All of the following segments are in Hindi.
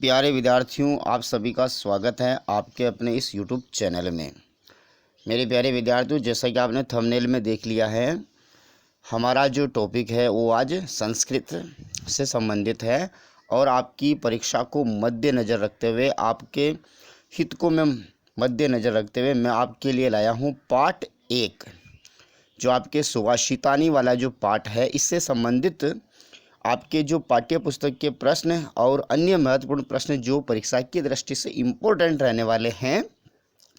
प्यारे विद्यार्थियों, आप सभी का स्वागत है आपके अपने इस YouTube चैनल में। मेरे प्यारे विद्यार्थियों, जैसा कि आपने थंबनेल में देख लिया है, हमारा जो टॉपिक है वो आज संस्कृत से संबंधित है और आपकी परीक्षा को मद्देनज़र रखते हुए, आपके हित को मैं मद्देनज़र रखते हुए मैं आपके लिए लाया हूँ पाठ 1, जो आपके सुभाषितानी वाला जो पाठ है, इससे संबंधित आपके जो पाठ्य पुस्तक के प्रश्न और अन्य महत्वपूर्ण प्रश्न जो परीक्षा की दृष्टि से इम्पोर्टेंट रहने वाले हैं,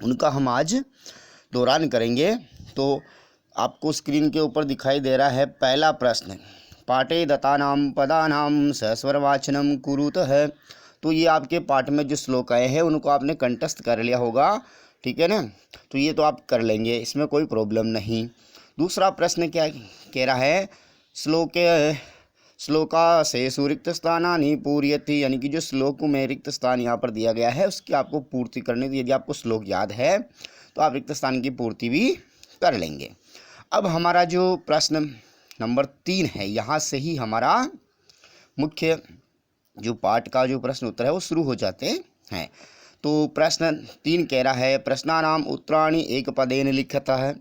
उनका हम आज दौरान करेंगे। तो आपको स्क्रीन के ऊपर दिखाई दे रहा है पहला प्रश्न, पाठे दत्तानां पदानां सस्वरवाचनं कुरुतः है। तो ये आपके पाठ में जो श्लोक आए हैं उनको आपने कंठस्थ कर लिया होगा, ठीक है ना। तो ये तो आप कर लेंगे, इसमें कोई प्रॉब्लम नहीं। दूसरा प्रश्न क्या कह रहा है, श्लोका से सुरिक्त स्थानानि पूर्यति, यानी कि जो श्लोक में रिक्त स्थान यहाँ पर दिया गया है उसकी आपको पूर्ति करनी थी। यदि आपको श्लोक याद है तो आप रिक्त स्थान की पूर्ति भी कर लेंगे। अब हमारा जो प्रश्न नंबर 3 है, यहाँ से ही हमारा मुख्य जो पाठ का जो प्रश्न उत्तर है वो शुरू हो जाते हैं। तो प्रश्न 3 कह रहा है, प्रश्नानाम उत्तराणि एक पदेन लिखतः।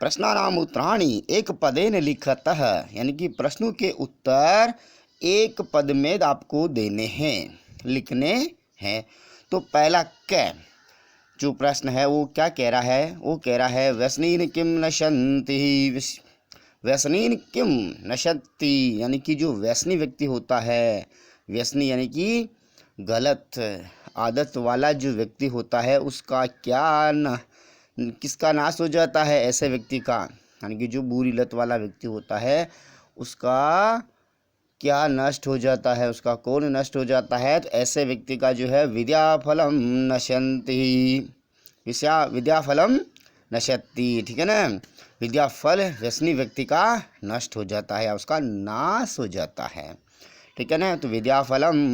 प्रश्नानाम उत्तराणि एक पदेन लिखतः, यानी कि प्रश्नों के उत्तर एक पद में आपको देने हैं, लिखने हैं। तो पहला क जो प्रश्न है वो क्या कह रहा है, वो कह रहा है व्यसनीन किम नशन्ति। व्यसनीन किम नशन्ति, यानी कि जो व्यसनी व्यक्ति होता है, व्यसनी यानी कि गलत आदत वाला जो व्यक्ति होता है उसका किसका नाश हो जाता है, ऐसे व्यक्ति का, यानी कि जो बुरी लत वाला व्यक्ति होता है उसका क्या नष्ट हो जाता है, उसका कौन नष्ट हो जाता है। तो ऐसे व्यक्ति का जो है विद्याफलम नशन्ति, विद्याफलम नशति, ठीक है ना। विद्याफल व्यसनी व्यक्ति का नष्ट हो जाता है या उसका नाश हो जाता है, ठीक है ना। तो विद्याफलम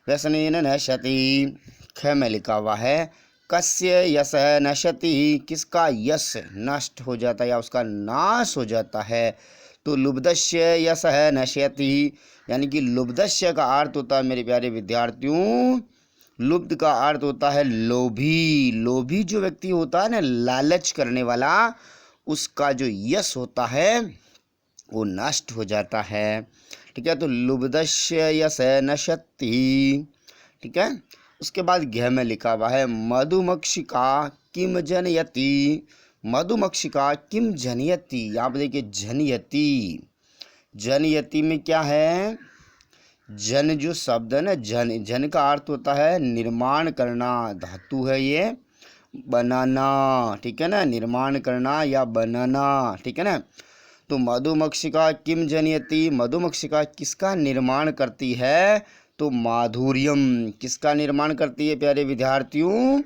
व्यसनेन नशति। ख में लिखा हुआ है कस्य यश नशति, किसका यश नष्ट हो जाता है या उसका नाश हो जाता है। तो लुब्धस्य यश नश्यति, यानी कि लुब्धस्य का अर्थ होता है मेरे प्यारे विद्यार्थियों, लुब्ध का अर्थ होता है लोभी। लोभी जो व्यक्ति होता है ना, लालच करने वाला, उसका जो यश होता है वो नष्ट हो जाता है, ठीक है। तो लुब्धस्य यश नश्यति, ठीक है। उसके बाद घ में लिखा हुआ है मधुमक्षिका किम जनयति। मधुमक्षिका किम जनयति, यहाँ पर देखिए जनयति, जनयति में क्या है, जन जो शब्द है ना, जन का अर्थ होता है निर्माण करना, धातु है ये बनाना, ठीक है ना, निर्माण करना या बनाना, ठीक है ना। तो मधुमक्षिका किम जनयति, मधुमक्षिका किसका निर्माण करती है, तो माधुर्यम, किसका निर्माण करती है प्यारे विद्यार्थियों,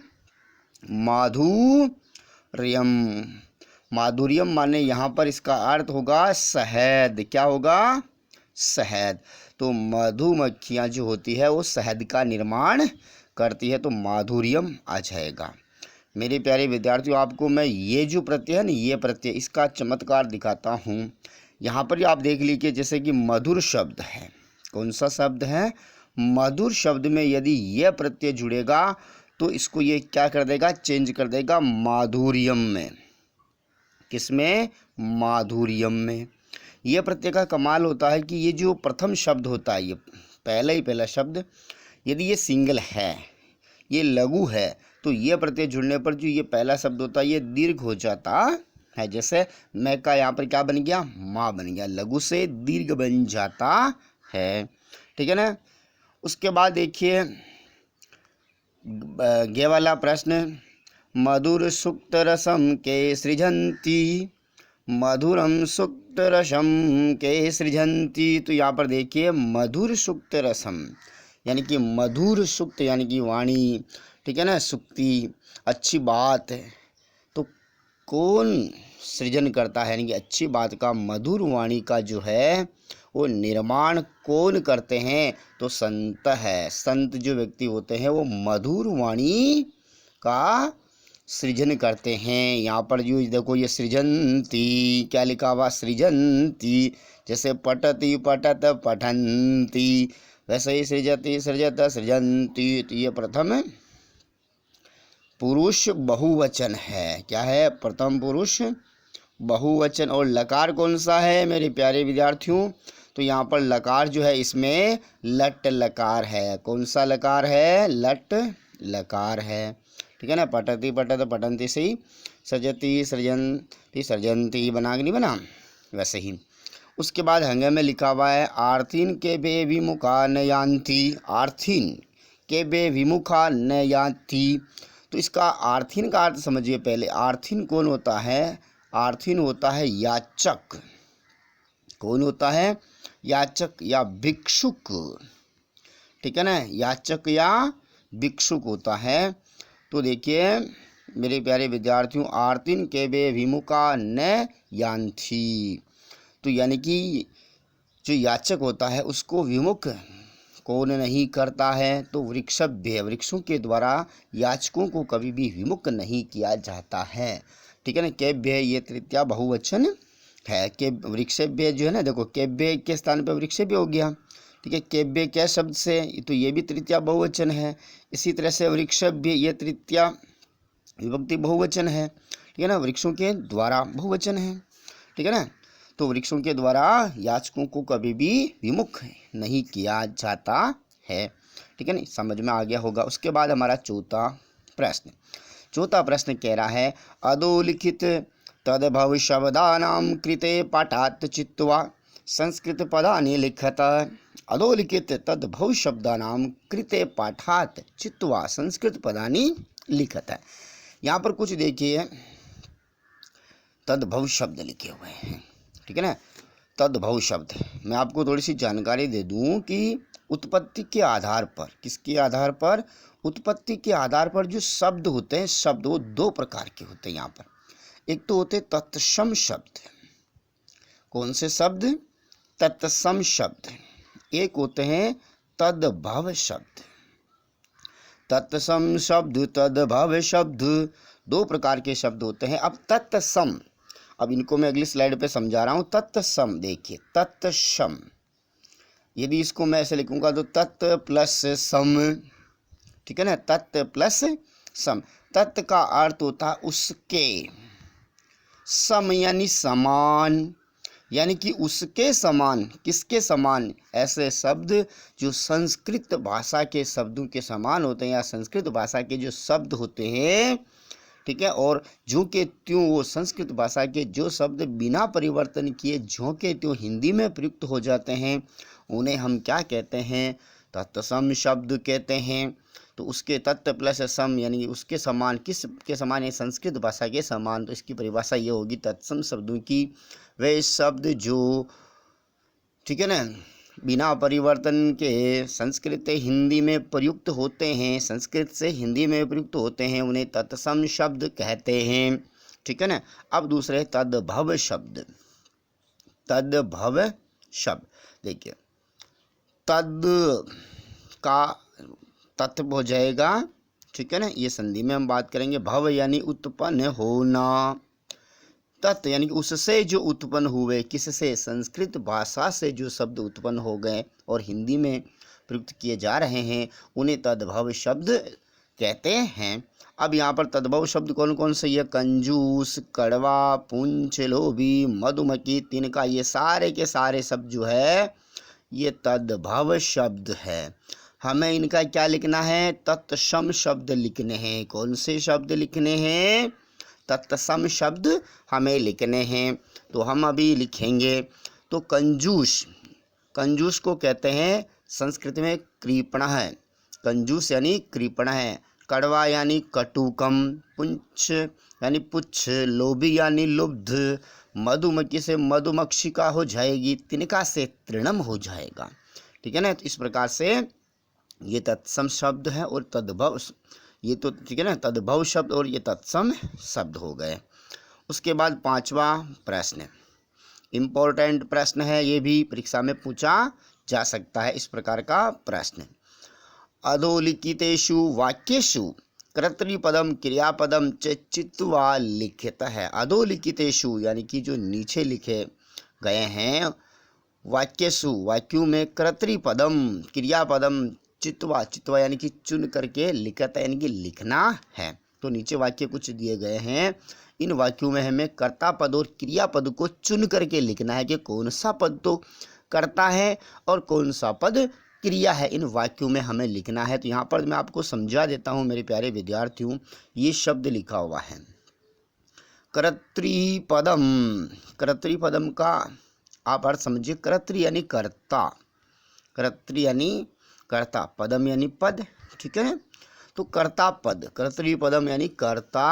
माधुर्यम। माधुर्यम माने यहाँ पर इसका अर्थ होगा शहद, क्या होगा, शहद। तो मधुमक्खियाँ जो होती है वो शहद का निर्माण करती है, तो माधुर्यम आ जाएगा। मेरे प्यारे विद्यार्थियों, आपको मैं ये जो प्रत्यय है ना, ये प्रत्यय इसका चमत्कार दिखाता हूँ। यहाँ पर आप देख लीजिए, जैसे कि मधुर शब्द है, कौन सा शब्द है, मधुर शब्द में यदि यह प्रत्यय जुड़ेगा तो इसको ये क्या कर देगा, चेंज कर देगा माधुर्यम में। किसमें, माधुर्यम में। यह प्रत्यय का कमाल होता है कि ये जो प्रथम शब्द होता है, ये पहला शब्द, यदि ये सिंगल है, ये लघु है, तो ये प्रत्यय जुड़ने पर जो ये पहला शब्द होता है ये दीर्घ हो जाता है। जैसे मैं का यहाँ पर क्या बन गया, माँ बन गया, लघु से दीर्घ बन जाता है, ठीक है ना। उसके बाद देखिए गे वाला प्रश्न, मधुर सुक्त रसम के सृजंती। मधुरम सुक्त रसम के सृजंती, तो यहाँ पर देखिए मधुर सुक्त रसम, यानी कि मधुर सुक्त यानी कि वाणी, ठीक है ना, सुक्ति अच्छी बात है। तो कौन सृजन करता है, यानी कि अच्छी बात का, मधुर वाणी का जो है वो निर्माण कौन करते हैं, तो संत है। संत जो व्यक्ति होते हैं वो मधुर वाणी का सृजन करते हैं। यहाँ पर जो देखो ये सृजंती, क्या लिखा हुआ, सृजंती। जैसे पठति पठत पठंती, वैसे ही सृजति, सृजत, सृजन्ति। तो ये प्रथम पुरुष बहुवचन है। क्या है? प्रथम पुरुष बहुवचन। और लकार कौन सा है मेरे प्यारे विद्यार्थियों? तो यहाँ पर लकार जो है इसमें लट लकार है। कौन सा लकार है? लट लकार है। ठीक है ना। पठति पठत पठन्ति से ही सृजति, सृजन्ति, सृजन्ति बना के नहीं बना, वैसे ही। उसके बाद हंगे में लिखा हुआ है आर्थिन के बे विमुखा न यान्ति। आर्थिन के बे विमुखा न यान्ति। तो इसका आर्थिन का अर्थ समझिए पहले। आर्थिन कौन होता है? आर्थिन होता है याचक। कौन होता है? याचक या भिक्षुक। ठीक है ना। याचक या भिक्षुक होता है। तो देखिए मेरे प्यारे विद्यार्थियों, आर्तिन के बे विमुखा न यान्ति। तो यानी कि जो याचक होता है उसको विमुख कौन नहीं करता है? तो वृक्षभ्य, वृक्षों के द्वारा याचकों को कभी भी विमुख नहीं किया जाता है। ठीक है ना। केभ्य ये तृतीया बहुवचन है। के वृक्षभ्य जो है ना, देखो केभ्य के स्थान पर वृक्षभ्य हो गया। ठीक है। केभ्य क्या शब्द से, तो ये भी तृतीया बहुवचन है। इसी तरह से वृक्षभ्य ये तृतीया विभक्ति बहुवचन है। ठीक है ना। वृक्षों के द्वारा बहुवचन है। ठीक है ना। तो वृक्षों के द्वारा याचकों को कभी भी विमुख नहीं किया जाता है। ठीक है ना। समझ में आ गया होगा। उसके बाद हमारा चौथा प्रश्न। चौथा प्रश्न कह रहा है अधोलिखित तद्भव शब्दानां कृते पाठात् चित्वा संस्कृत पदानि लिखत। अधोलिखित तद्भव शब्दानां कृते पाठात् चित्वा संस्कृत पदानि लिखत। यहाँ पर कुछ देखिए तद्भव शब्द लिखे हुए हैं। ठीक है ना। तद्भव शब्द, मैं आपको थोड़ी सी जानकारी दे दूं कि उत्पत्ति के आधार पर, किसके आधार पर? उत्पत्ति के आधार पर जो शब्द होते हैं, शब्द वो दो प्रकार के होते हैं यहाँ पर। एक तो होते तत्सम शब्द। कौन से शब्द? तत्सम शब्द। एक होते हैं तद्भव शब्द। तत्सम शब्द, तद्भव शब्द, दो प्रकार के शब्द होते हैं। अब तत्सम, अब इनको मैं अगली स्लाइड पे समझा रहा हूँ। तत्सम देखिए, तत्सम, यदि इसको मैं ऐसे लिखूंगा तो तत् प्लस सम। ठीक है ना। तत् प्लस सम। तत् का अर्थ होता है उसके, सम यानी समान, यानी कि उसके समान। किसके समान? ऐसे शब्द जो संस्कृत भाषा के शब्दों के समान होते हैं, या संस्कृत भाषा के जो शब्द होते हैं। ठीक है। और ज्यों के त्यों वो संस्कृत भाषा के जो शब्द बिना परिवर्तन किए ज्यों के त्यों हिंदी में प्रयुक्त हो जाते हैं, उन्हें हम क्या कहते हैं? तत्सम शब्द कहते हैं। तो उसके तत्व प्लस सम यानी उसके समान। किस के समान? है संस्कृत भाषा के समान। तो इसकी परिभाषा ये होगी तत्सम शब्दों की, वे शब्द जो, ठीक है ना, बिना परिवर्तन के संस्कृत हिंदी में प्रयुक्त होते हैं, संस्कृत से हिंदी में प्रयुक्त होते हैं, उन्हें तत्सम शब्द कहते हैं। ठीक है ना। अब दूसरे तद्भव शब्द। तद्भव शब्द देखिए, तद का तत्व हो जाएगा। ठीक है ना। ये संधि में हम बात करेंगे। भव यानी उत्पन्न होना। तत् यानी कि उससे जो उत्पन्न हुए। किससे? संस्कृत भाषा से जो शब्द उत्पन्न हो गए और हिंदी में प्रयुक्त किए जा रहे हैं, उन्हें तद्भव शब्द कहते हैं। अब यहाँ पर तद्भव शब्द कौन कौन से? ये कंजूस, कड़वा, पुंछ, लोभी, मधुमक्खी, तिनका, ये सारे के सारे शब्द जो है ये तद्भव शब्द है। हमें इनका क्या लिखना है? तत्सम शब्द लिखने हैं। कौन से शब्द लिखने हैं? तत्सम शब्द हमें लिखने हैं। तो हम अभी लिखेंगे। तो कंजूस, कंजूस को कहते हैं संस्कृत में कृपणः। कंजूस यानी कृपणः। कड़वा यानी कटुकम। पुंछ यानी पुच्छ। लोभी यानी लुब्ध। मधुमक्खी से मधुमक्षिका हो जाएगी। तिनका से तृणम हो जाएगा। ठीक है ना। तो इस प्रकार से ये तत्सम शब्द है और तद्भव, ये तो ठीक है ना, तद्भव शब्द और ये तत्सम शब्द हो गए। उसके बाद पांचवा प्रश्न, इम्पोर्टेंट प्रश्न है, ये भी परीक्षा में पूछा जा सकता है। इस प्रकार का प्रश्न, अधोलिखितेषु वाक्येषु कर्तृपदम क्रियापदम च चित्वा लिखित है। अधोलिखितेषु यानी कि जो नीचे लिखे गए हैं वाक्यसु, वाक्यों में कर्तृपदम, क्रियापदम चित्वा, चित्वा यानी कि चुन करके लिखता यानी कि लिखना है। तो नीचे वाक्य कुछ दिए गए हैं, इन वाक्यों में हमें कर्ता पद और क्रियापद को चुन करके लिखना है कि कौन सा पद तो कर्ता है और कौन सा पद क्रिया है, इन वाक्यों में हमें लिखना है। तो यहाँ पर मैं आपको समझा देता हूँ मेरे प्यारे विद्यार्थियों, ये शब्द लिखा हुआ है कर्तृपदम। कर्तृपदम का आप अर्थ समझिए, कर्तृ यानी कर्ता, कर्तृ यानी कर्ता, पदम यानी पद, ठीक है। तो कर्ता पद, कर्तृपदम यानी कर्ता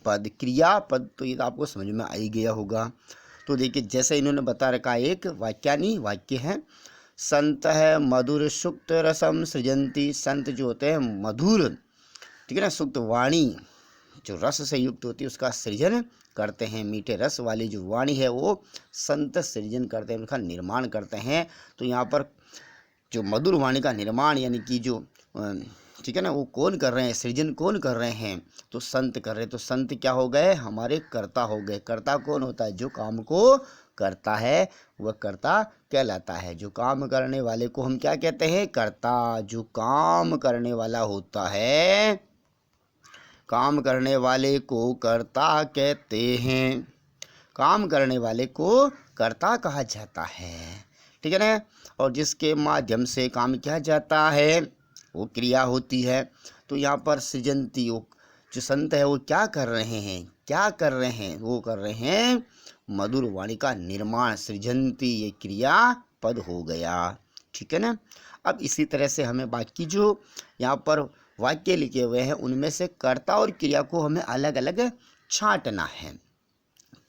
पद, क्रिया पद, तो ये तो आपको समझ में आ ही गया होगा। तो देखिए जैसे इन्होंने बता रखा, एक वाक्यानी वाक्य है, संत है मधुर सुक्त रसम सृजंती, संत जो होते हैं मधुर, ठीक है ना, सुक्त वाणी जो रस से युक्त होती है उसका सृजन करते हैं, मीठे रस वाली जो वाणी है वो संत सृजन करते हैं, उसका निर्माण करते हैं। तो यहाँ पर जो मधुर वाणी का निर्माण यानी कि जो ठीक है ना, वो कौन कर रहे हैं, सृजन कौन कर रहे हैं, तो संत कर रहे हैं। तो संत क्या हो गए, हमारे कर्ता हो गए। कर्ता कौन होता है, जो काम को करता है वह कर्ता कहलाता है। जो काम करने वाले को हम क्या कहते हैं, कर्ता। जो काम करने वाला होता है, काम करने वाले को कर्ता कहते हैं, काम करने वाले को कर्ता कहा जाता है, ठीक है ना। और जिसके माध्यम से काम किया जाता है वो क्रिया होती है। तो यहाँ पर सृजंती, वो जो संत है वो क्या कर रहे हैं, क्या कर रहे हैं, वो कर रहे हैं मधुर वाणी का निर्माण, सृजंती ये क्रिया पद हो गया, ठीक है ना। अब इसी तरह से हमें बाकी जो यहाँ पर वाक्य लिखे हुए हैं उनमें से कर्ता और क्रिया को हमें अलग अलग छांटना है।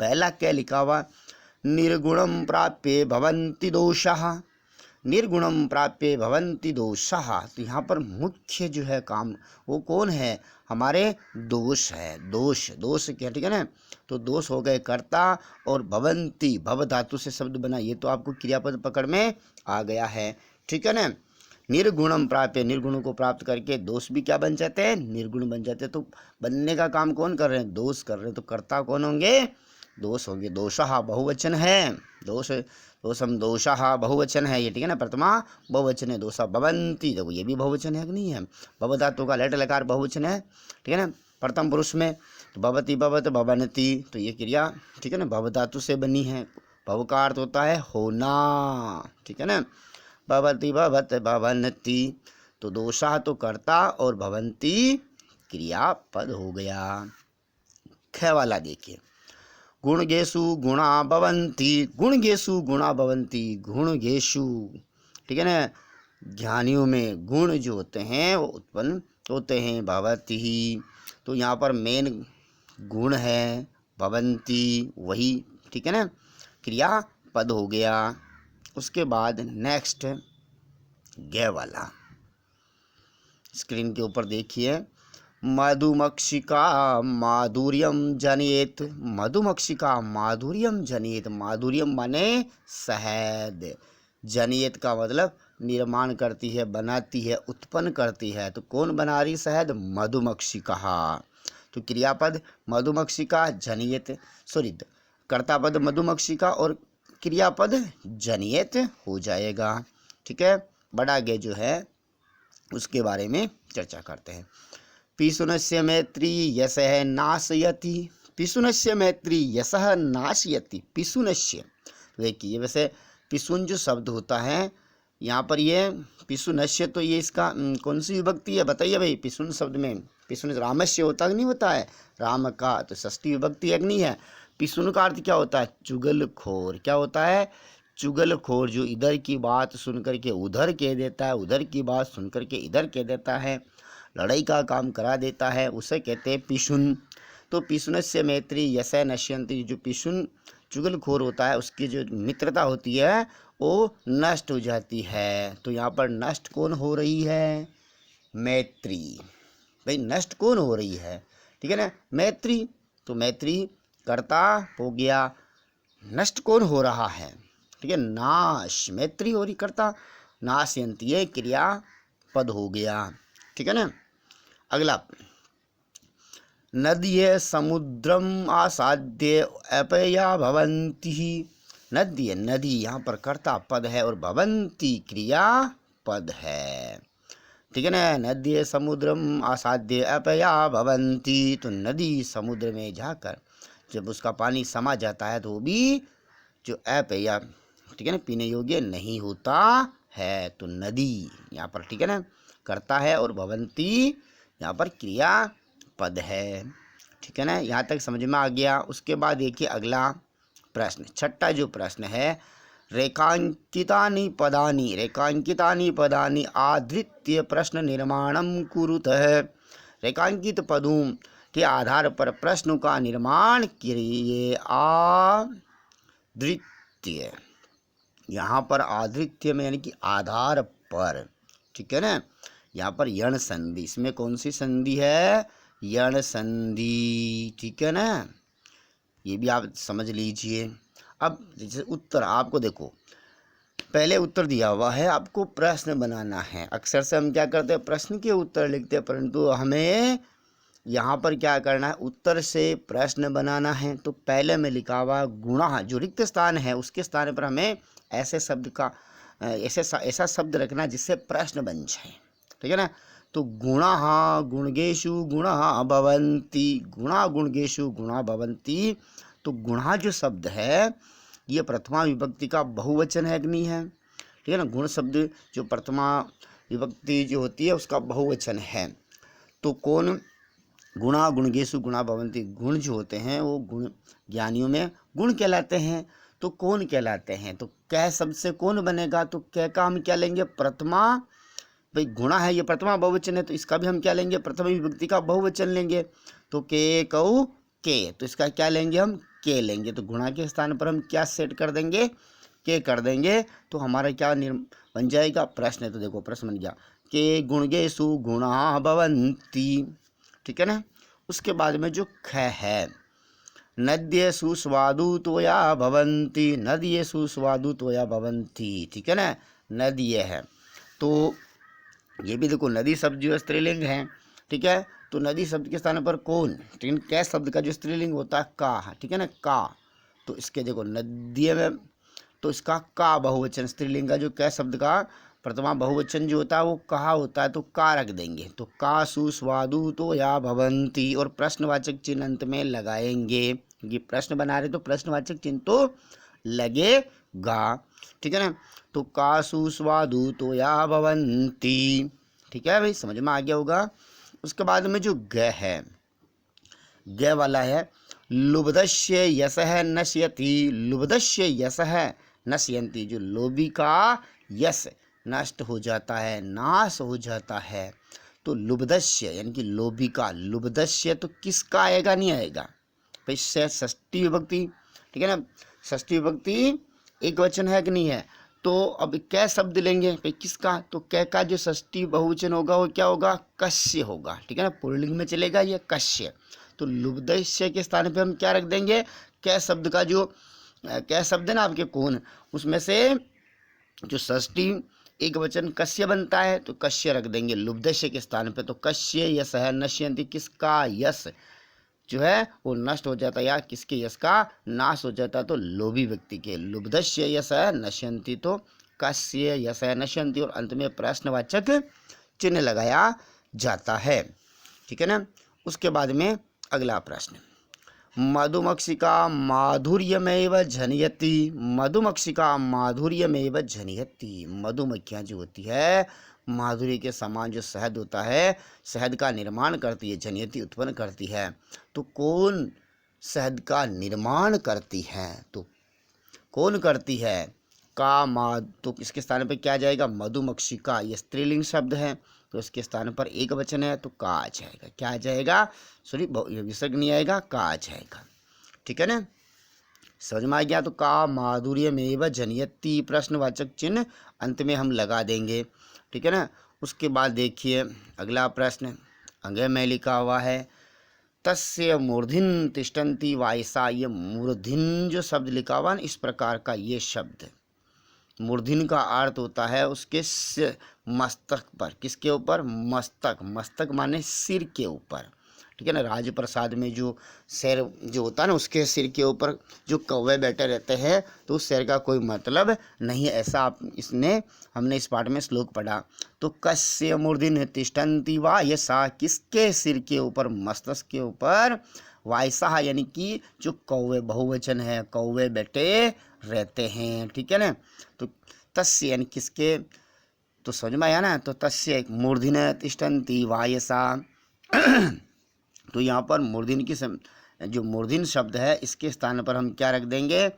पहला क्या लिखा हुआ, निर्गुणम प्राप्य भवन्ति दोषाः, निर्गुणम प्राप्य भवन्ति दोषाः। तो यहाँ पर मुख्य जो है काम वो कौन है, हमारे दोष है, दोष, दोष क्या, ठीक है ना। तो दोष हो गए कर्ता, और भवन्ति, भव धातु से शब्द बना, ये तो आपको क्रियापद पकड़ में आ गया है, ठीक है ना। निर्गुणम प्राप्य, निर्गुण को प्राप्त करके दोष भी क्या बन जाते हैं, निर्गुण बन जाते हैं। तो बनने का काम कौन कर रहे हैं, दोष कर रहे हैं। तो कर्ता कौन होंगे, दोष होंगे। दोषाः बहुवचन है, दोष, दोषम दोषाः बहुवचन है ये, ठीक है ना, प्रथमा बहुवचन है। दोषा भवन्ति, देखो ये भी बहुवचन है कि नहीं है, भव धातु का लेट लकार बहुवचन है, ठीक है ना, प्रथम पुरुष में। तो भवति भवत भवन्ति, तो ये क्रिया, ठीक है ना, भव धातु से बनी है। भव का अर्थ होता है होना, ठीक है ना, भवति भवत भवन्ति। तो दोषा तो कर्ता और भवन्ति क्रियापद हो गया। ख वाला देखिए, गुणगेषु गुणा भवन्ति, गुणगेषु गुणा भवन्ति, गुणगेषु, ठीक है ना, ज्ञानियों में गुण जो होते हैं वो उत्पन्न होते हैं, भवति। तो यहाँ पर मेन गुण है, भवन्ति वही, ठीक है ना, क्रिया पद हो गया। उसके बाद नेक्स्ट ग वाला, स्क्रीन के ऊपर देखिए, मधुमक्षिका माधुर्यम जनियेत, मधुमक्षिका माधुर्यम जनियेत, माधुर्यम माने शहद, जनियत का मतलब निर्माण करती है, बनाती है, उत्पन्न करती है। तो कौन बना रही शहद, मधुमक्षिका। तो क्रियापद मधुमक्षिका जनियत, सॉरी कर्तापद मधुमक्षिका और क्रियापद जनियत हो जाएगा, ठीक है। बड़ा गे जो है उसके बारे में चर्चा करते हैं। पिशुनस्य मैत्री यशः नाशयति, पिशुनस्य मैत्री यशः नाशयति, पिशुनस्य, देखिए वैसे पिशुन जो शब्द होता है यहाँ पर ये पिशुनस्य, तो ये इसका कौन सी विभक्ति है बताइए भाई। पिशुन शब्द में पिशुन रामस्य होता नहीं होता है, राम का, तो षष्ठी विभक्ति एक नहीं है। पिशुन का अर्थ क्या होता है, चुगलखोर, क्या होता है, चुगलखोर, जो इधर की बात सुन करके उधर कह देता है, उधर की बात सुन करके इधर कह देता है, लड़ाई का काम करा देता है, उसे कहते हैं पिशुन। तो पिशुनस्य मैत्री यशः नश्यन्ति, जो पिशुन चुगलखोर होता है उसकी जो मित्रता होती है वो नष्ट हो जाती है। तो यहाँ पर नष्ट कौन हो रही है, मैत्री, भाई नष्ट कौन हो रही है, ठीक है ना, मैत्री। तो मैत्री कर्ता हो गया, नष्ट कौन हो रहा है, ठीक है, नाश, मैत्री हो रही, कर्ता, नाशयन्ति ये क्रिया पद हो गया, ठीक है ना। अगला, नद्ये समुद्रम आसाद्य अपया भवन्ति, नद्य नदी यहाँ पर कर्ता पद है और भवंती क्रिया पद है। ठीक है ना। नद्य समुद्रम आसाद्य अपया भवंती, तो नदी समुद्र में जाकर जब उसका पानी समा जाता है तो वो भी जो अपेया, ठीक है ना, पीने योग्य नहीं होता है। तो नदी यहाँ पर, ठीक है ना, करता है और भवंती यहाँ पर क्रिया पद है। ठीक है ना, यहाँ तक समझ में आ गया। उसके बाद देखिए अगला प्रश्न, छठा जो प्रश्न है, रेखांकितानि पदानि आधृत्य प्रश्न निर्माणम कुरुतः। रेखांकित पदों के आधार पर प्रश्नों का निर्माण करिए। आधृत्य, यहाँ पर आधृत्य में यानी कि आधार पर, ठीक है ना, यहाँ पर यण संधि, इसमें कौन सी संधि है, यण संधि, ठीक है ना, ये भी आप समझ लीजिए। अब जैसे उत्तर आपको देखो, पहले उत्तर दिया हुआ है, आपको प्रश्न बनाना है। अक्सर से हम क्या करते हैं, प्रश्न के उत्तर लिखते हैं, परंतु हमें यहाँ पर क्या करना है, उत्तर से प्रश्न बनाना है। तो पहले में लिखा हुआ गुणा, जो रिक्त स्थान है उसके स्थान पर हमें ऐसे शब्द का ऐसा शब्द रखना जिससे प्रश्न बन जाए। ठीक है ना। तो गुणा गुणगेषु गुणा भवन्ति, गुणा गुणगेषु गुणा भवन्ति। तो गुणा जो शब्द है ये प्रथमा विभक्ति का बहुवचन है कि नहीं है। ठीक है ना। गुण शब्द जो प्रथमा विभक्ति जो होती है उसका बहुवचन है। तो कौन, गुणा गुणगेषु गुणा भवन्ति, गुण जो होते हैं वो गुण ज्ञानियों में गुण कहलाते हैं। तो कौन कहलाते हैं, तो कै शब्द से कौन बनेगा, तो कै का हम क्या लेंगे, प्रथमा, भाई गुणा है ये प्रथमा बहुवचन है तो इसका भी हम क्या लेंगे, प्रथमा विभक्ति का बहुवचन लेंगे। तो के कऊ के, तो इसका क्या लेंगे, हम के लेंगे। तो गुणा के स्थान पर हम क्या सेट कर देंगे, के कर देंगे। तो हमारा क्या बन जाएगा, प्रश्न है। तो देखो प्रश्न बन गया, के गुणगेषु गुणा भवन्ति। ठीक है ना। उसके बाद में जो ख है, नद्येषु स्वादु त्वया भवन्ति, नद्येषु स्वादु त्वया भवन्ति। ठीक है ना। नदी है, तो ये भी देखो नदी शब्द जो स्त्रीलिंग है। ठीक है। तो नदी शब्द के स्थान पर कौन, लेकिन कै शब्द का जो स्त्रीलिंग होता है का, ठीक है ना, का। तो इसके देखो नद्य में, तो इसका का बहुवचन स्त्रीलिंग का जो कै शब्द का प्रथमा बहुवचन जो होता है वो कहा होता है, तो का रख देंगे। तो का सुस्वादु तो या भवंती, और प्रश्नवाचक चिन्ह अंत में लगाएंगे। ये प्रश्न बना रहे तो प्रश्नवाचक चिन्ह तो लगेगा। ठीक है ना। तो का सुस्वादु तो या भवंती। ठीक है भाई, समझ में आ गया होगा। उसके बाद में जो ग है, ग वाला है, लुब्धस्य यशः नश्यति, लुब्धस्य यशः नश्यन्ति। जो लोभी का यश नष्ट हो जाता है, नाश हो जाता है। तो लुब्धस्य यानी कि लोभी का, लुब्धस्य तो किसका आएगा, नहीं आएगा भाई, षष्ठी विभक्ति। ठीक है ना। षष्ठी विभक्ति एक वचन है कि नहीं है। तो अब क्या शब्द लेंगे भाई, किसका, तो कै का जो षष्ठी बहुवचन होगा वो क्या होगा, कश्य होगा। ठीक है ना। पुल्लिंग में चलेगा ये कश्य। तो लुब्धस्य के स्थान पे हम क्या रख देंगे, कै शब्द का जो कै शब्द है ना आपके कौन, उसमें से जो षष्ठी एक वचन कश्य बनता है तो कश्य रख देंगे लुब्धस्य के स्थान पे। तो कश्य यशः नश्यन्ति, किसका यश जो है वो नष्ट हो जाता है या किसके यश का नाश हो जाता है, तो लोभी व्यक्ति के। लुब्धस्य यशः नश्यन्ति, तो कस्य यशः नश्यन्ति, और अंत में प्रश्नवाचक चिन्ह लगाया जाता है। ठीक है ना। उसके बाद में अगला प्रश्न, मधुमक्षिका माधुर्यमेव जनयति, मधुमक्षिका माधुर्यमेव जनयति। मधुमक्खियाँ जो होती है माधुर्य के समान जो शहद होता है, शहद का निर्माण करती है, जनयति उत्पन्न करती है। तो कौन शहद का निर्माण करती है, तो कौन करती है, का मा, तो इसके स्थान पर क्या जाएगा, मधुमक्षिका। ये स्त्रीलिंग शब्द है तो इसके स्थान पर एक वचन है तो का आ जाएगा। क्या आ जाएगा, सॉरी विसर्ग नहीं आएगा, का आ जाएगा। ठीक है ना। समझ में आ गया। तो का माधुर्यमेव जनयति, प्रश्नवाचक चिन्ह अंत में हम लगा देंगे। ठीक है ना। उसके बाद देखिए अगला प्रश्न, अंग में लिखा हुआ है, तस्य मूर्धिन तिष्ठन्ति वायसा। ये मूर्धिन जो शब्द लिखा हुआ ना इस प्रकार का ये शब्द, मूर्धिन का अर्थ होता है उसके मस्तक पर, किसके ऊपर, मस्तक, मस्तक माने सिर के ऊपर। ठीक है ना। राजप्रसाद में जो शेर जो होता है ना, उसके सिर के ऊपर जो कौवे बैठे रहते हैं, तो उस शेर का कोई मतलब नहीं है, ऐसा आप हमने इस पाठ में श्लोक पढ़ा। तो कस्य मूर्धनि तिष्ठन्ति वायसा, किसके सिर के ऊपर, मस्तक के ऊपर, वायसा यानी कि जो कौवे, बहुवचन है, कौवे बैठे रहते हैं, ठीक है ना। तो तस्य यानी किसके, तो समझ में आया ना। तो तस्य मूर्धनि तिष्ठन्ति वायसा तो यहाँ पर मूर्धनि की जो मूर्धनि शब्द है, इसके स्थान पर हम क्या रख देंगे,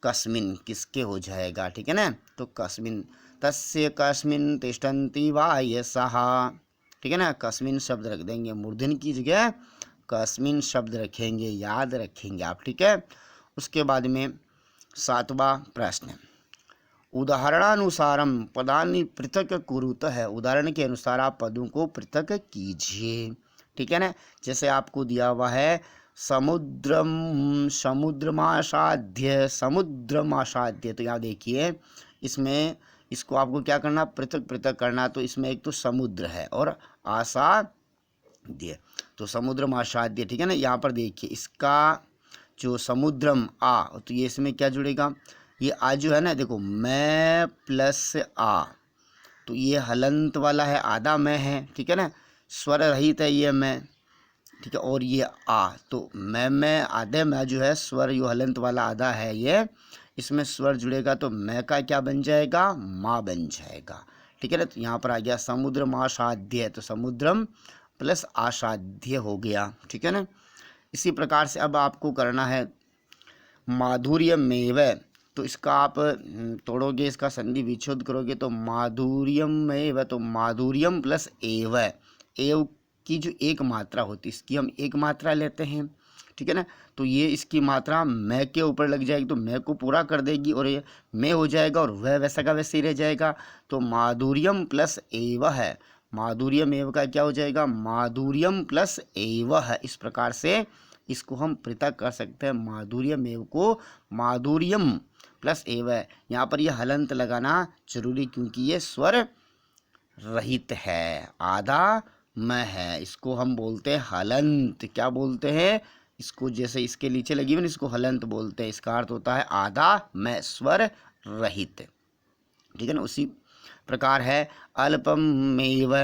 कस्मिन, किसके हो जाएगा, ठीक है ना। तो कस्मिन, तस्य कस्मिन तिष्ठन्ति वायसः, ठीक है ना। कस्मिन शब्द रख देंगे, मूर्धनि की जगह कस्मिन शब्द रखेंगे, याद रखेंगे आप, ठीक है। उसके बाद में 7वां प्रश्न, उदाहरणानुसारम पदानि पृथक कुरुत है, उदाहरण के अनुसार आप पदों को पृथक कीजिए, ठीक है ना। जैसे आपको दिया हुआ है समुद्रम, समुद्रमासाध्य, समुद्रमासाध्य, तो यहाँ देखिए इसमें इसको आपको क्या करना, पृथक पृथक करना। तो इसमें एक तो समुद्र है और आसाध्य, तो समुद्रमासाध्य, ठीक है ना। यहाँ पर देखिए इसका जो समुद्रम आ, तो ये इसमें क्या जुड़ेगा, ये आ जो है ना, देखो मैं प्लस आ, तो ये हलंत वाला है, आधा मैं है, ठीक है ना, स्वर रहित है ये मैं, ठीक है। और ये आ, तो मैं आधे में जो है स्वर यो हलंत वाला आधा है ये, इसमें स्वर जुड़ेगा तो मैं का क्या बन जाएगा, माँ बन जाएगा, ठीक है ना। तो यहाँ पर आ गया समुद्रम आसाध्य, तो समुद्रम प्लस आसाध्य हो गया, ठीक है ना। इसी प्रकार से अब आपको करना है माधुर्यमेव, तो इसका आप तोड़ोगे, इसका संधि विच्छेद करोगे तो माधुर्यमेव, तो माधुर्यम प्लस एव, एव की जो एक मात्रा होती है, इसकी हम एक मात्रा लेते हैं, ठीक है ना। तो ये इसकी मात्रा मैं के ऊपर लग जाएगी, तो मैं को पूरा कर देगी और ये मैं हो जाएगा और वह वैसा का वैसे ही रह जाएगा। तो माधुर्यम प्लस एव है, माधुर्यम एव का क्या हो जाएगा, माधुर्यम प्लस एव है। इस प्रकार से इसको हम पृथक कर सकते हैं, माधुर्यम एव को माधुर्यम प्लस एव है। यहाँ पर यह हलंत लगाना जरूरी, क्योंकि ये स्वर रहित है, आधा मैं है, इसको हम बोलते हैं हलंत। क्या बोलते हैं इसको, जैसे इसके नीचे लगी हुई, इसको हलंत बोलते हैं। इसका अर्थ होता है आधा मैं, स्वर रहित, ठीक है ना। उसी प्रकार है अल्पमेव,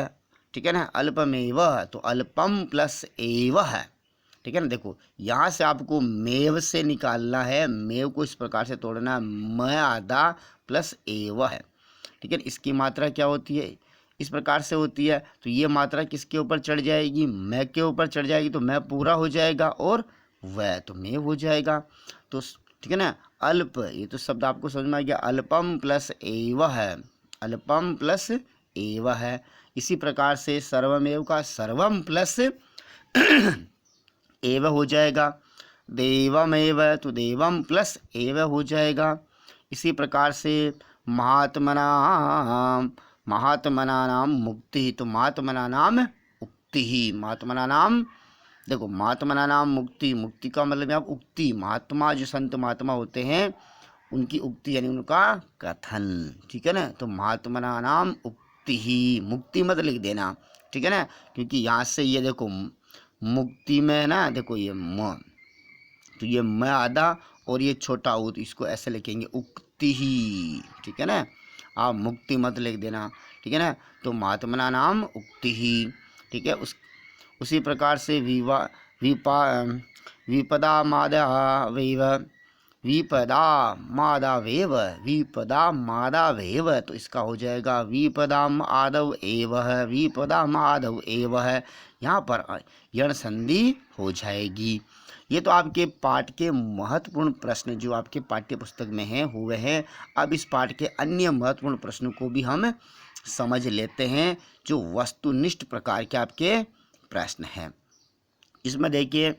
ठीक है ना, अल्पमेव, तो अल्पम प्लस एव है, ठीक है ना। देखो यहाँ से आपको मेव से निकालना है, मेव को इस प्रकार से तोड़ना है, मैं आधा प्लस एव है, ठीक है। इसकी मात्रा क्या होती है, इस प्रकार से होती है। तो ये मात्रा किसके ऊपर चढ़ जाएगी, मैं के ऊपर चढ़ जाएगी, तो मैं पूरा हो जाएगा और वह तो मैं हो जाएगा। तो ठीक है ना, अल्प, ये तो शब्द आपको समझ में आ गया, अल्पम प्लस एव है, अल्पम प्लस एव है। इसी प्रकार से सर्वमेव का सर्वम प्लस एव हो जाएगा, देवमेव, तो देवम प्लस एव हो जाएगा। इसी प्रकार से महात्मना नाम मुक्ति, तो महात्मना नाम उक्ति ही, महात्मना नाम, देखो महात्मना नाम मुक्ति, मुक्ति का मतलब आप उक्ति, महात्मा जो संत महात्मा होते हैं उनकी उक्ति यानी उनका कथन, ठीक है ना। तो महात्मना नाम उक्ति ही, मुक्ति मत लिख देना, ठीक है ना, क्योंकि यहाँ से ये देखो मुक्ति में ना, देखो ये म, तो ये मैं आधा और ये छोटा ऊ, तो इसको ऐसे लिखेंगे उक्ति ही, ठीक है ना, आप मुक्ति मत लिख देना, ठीक है ना। तो महात्मना नाम उक्ति ही, ठीक है। उसी प्रकार से विपदा मादावेव, विपदा मादावेव, विपदा मादावेव, तो इसका हो जाएगा विपदाम आदव एव है, विपदाम आदव एव है। यहाँ पर यण संधि हो जाएगी। ये तो आपके पाठ के महत्वपूर्ण प्रश्न जो आपके पाठ्य पुस्तक में हैं हुए हैं। अब इस पाठ के अन्य महत्वपूर्ण प्रश्नों को भी हम समझ लेते हैं, जो वस्तुनिष्ठ प्रकार के आपके प्रश्न हैं। इसमें देखिए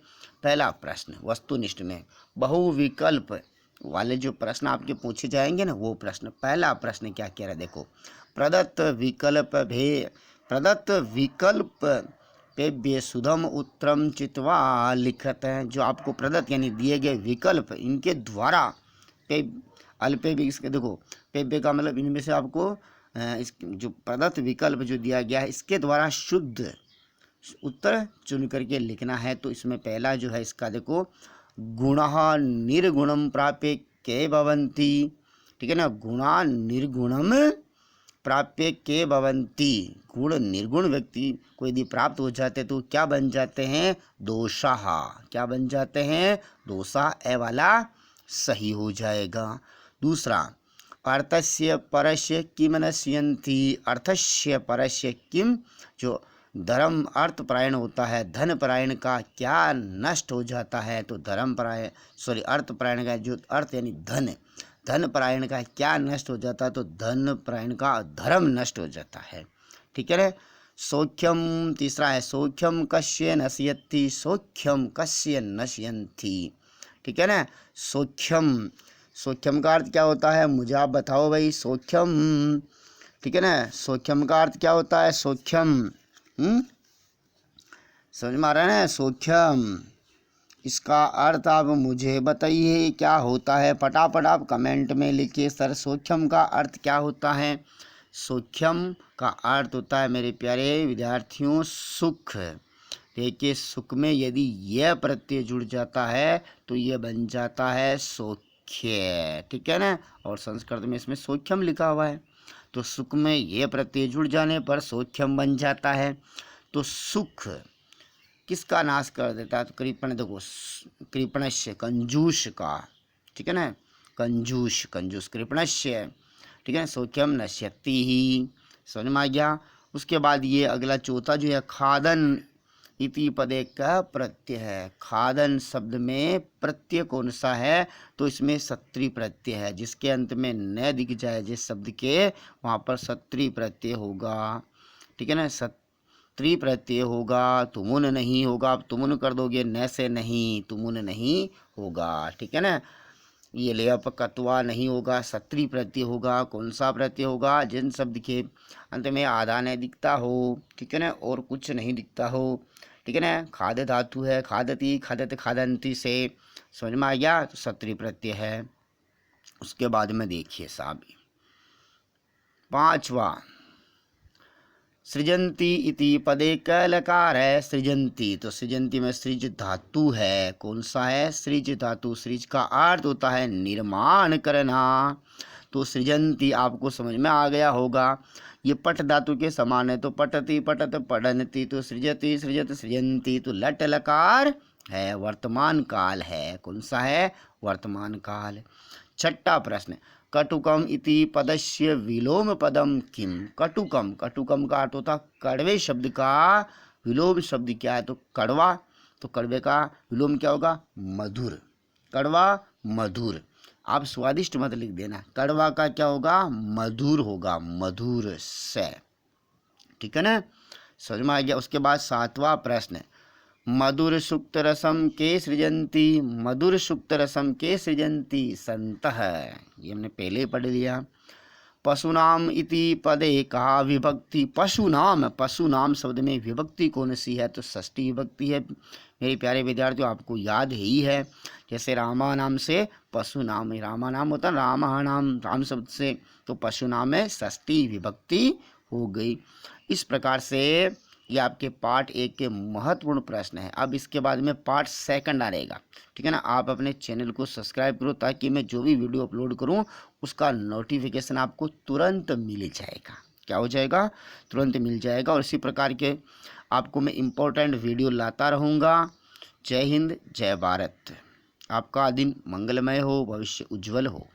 पहला प्रश्न वस्तुनिष्ठ में बहुविकल्प वाले जो प्रश्न आपके पूछे जाएंगे ना, वो प्रश्न, पहला प्रश्न क्या कह रहा है, देखो प्रदत्त विकल्प पे सुधम उत्तरम चित्वा लिखत है। जो आपको प्रदत्त यानी दिए गए विकल्प, इनके द्वारा पे अल्पे भी, इसके देखो पे का मतलब इनमें से आपको इस जो प्रदत्त विकल्प जो दिया गया है, इसके द्वारा शुद्ध उत्तर चुन करके लिखना है। तो इसमें पहला जो है इसका देखो, गुणः निर्गुणम प्राप्य के भवन्ति, ठीक है ना, गुणा निर्गुणम प्राप्य के भवन्ति, गुण निर्गुण व्यक्ति को यदि प्राप्त हो जाते तो क्या बन जाते हैं, दोषाः, क्या बन जाते हैं, दोषा, ए वाला सही हो जाएगा। दूसरा, अर्थस्य परस्य किम नश्यन्ति, अर्थस्य परस्य किम, जो धर्म अर्थ परायण होता है, धन परायण का क्या नष्ट हो जाता है, तो धर्म परायण अर्थ परायण का जो अर्थ यानी धन, धन परायण का क्या नष्ट हो जाता है, तो धन परायण का धर्म नष्ट हो जाता है, ठीक है ना। सौख्यम, तीसरा है सौख्यम कस्य नश्यति, सौख्यम कस्य नश्यन्ति, ठीक है ना। सौख्यम, सौख्यम का अर्थ क्या होता है, मुझे आप बताओ भाई, सौख्यम, ठीक है ना, सौख्यम का अर्थ क्या होता है, सौख्यम, समझ में आ रहा है ना, सौख्यम, इसका अर्थ आप मुझे बताइए क्या होता है, फटाफट आप कमेंट में लिखिए सर सौख्यम का अर्थ क्या होता है। सौख्यम का अर्थ होता है मेरे प्यारे विद्यार्थियों सुख। देखिए सुख में यदि यह प्रत्यय जुड़ जाता है तो यह बन जाता है सौख्य, ठीक है ना, और संस्कृत में इसमें सौख्यम लिखा हुआ है, तो सुख में यह प्रत्यय जुड़ जाने पर सौख्यम बन जाता है। तो सुख किसका नाश कर देता है, तो कृपण, देखो कृपणस्य कंजूस का, ठीक है ना, कंजूस, कंजूस कृपणस्य, ठीक है ना, सौख्यम नश्यति ही, समझ में आ गया। उसके बाद ये अगला चौथा जो है खादन इति पदे का प्रत्यय है। खादन शब्द में प्रत्यय कौन सा है, तो इसमें सत्री प्रत्यय है, जिसके अंत में न दिख जाए जिस शब्द के, वहाँ पर सत्री प्रत्यय होगा, ठीक है ना, सत्री प्रत्यय होगा, तुमुन नहीं होगा, आप तुमुन कर दोगे, न से नहीं, तुमुन नहीं होगा, ठीक है ना। ये लेप कत्वा नहीं होगा, सत्री प्रत्यय होगा। कौन सा प्रत्यय होगा, जिन शब्द के अंत में आधा न दिखता हो, ठीक है ना, और कुछ नहीं दिखता हो, ठीक है ना। खाद धातु है, खादती, खादत, खादंती से, समझ में आ गया, तो सत्री प्रत्यय है। उसके बाद में देखिए साहब पांचवा, सृजंती इति पदे क लकार है, सृजंती, तो सृजंती में सृज धातु है, कौन सा है, सृज धातु, सृज का अर्थ होता है निर्माण करना, तो सृजंती आपको समझ में आ गया होगा, ये पठ धातु के समान है, तो पठती, पठत, पठनती, तो सृजती, सृजत, सृजंती, तो लट लकार है, वर्तमान काल है, कौन सा है, वर्तमान काल। छठा प्रश्न, कटुकम इति पदस्य विलोम पदम किम, कटुकम, कटुकम का अर्थ होता कड़वे शब्द का विलोम शब्द क्या है, तो कड़वा, तो कड़वे का विलोम क्या होगा, मधुर, कड़वा मधुर, आप स्वादिष्ट मत लिख देना, कड़वा का क्या होगा, मधुर होगा, मधुर से, ठीक है ना, समझ में आ गया। उसके बाद सातवां प्रश्न, मधुर सुक्त रसम के सृजंती, मधुर सुक्त रसम के सृजंती संतः, ये हमने पहले पढ़ लिया। पशुनाम इति पदे कहा विभक्ति, पशुनाम, पशुनाम शब्द में विभक्ति कौन सी है, तो षष्ठी विभक्ति है मेरे प्यारे विद्यार्थियों, आपको याद ही है, जैसे रामा नाम से पशु नाम, रामा नाम होता है रामा नाम, राम शब्द से, तो पशु नाम में षष्ठी विभक्ति हो गई। इस प्रकार से ये आपके पार्ट 1 के महत्वपूर्ण प्रश्न है। अब इसके बाद में पार्ट 2 आएगा, ठीक है ना। आप अपने चैनल को सब्सक्राइब करो ताकि मैं जो भी वीडियो अपलोड करूं उसका नोटिफिकेशन आपको तुरंत मिल जाएगा, क्या हो जाएगा, तुरंत मिल जाएगा, और इसी प्रकार के आपको मैं इम्पोर्टेंट वीडियो लाता रहूँगा। जय हिंद, जय भारत, आपका दिन मंगलमय हो, भविष्य उज्जवल हो।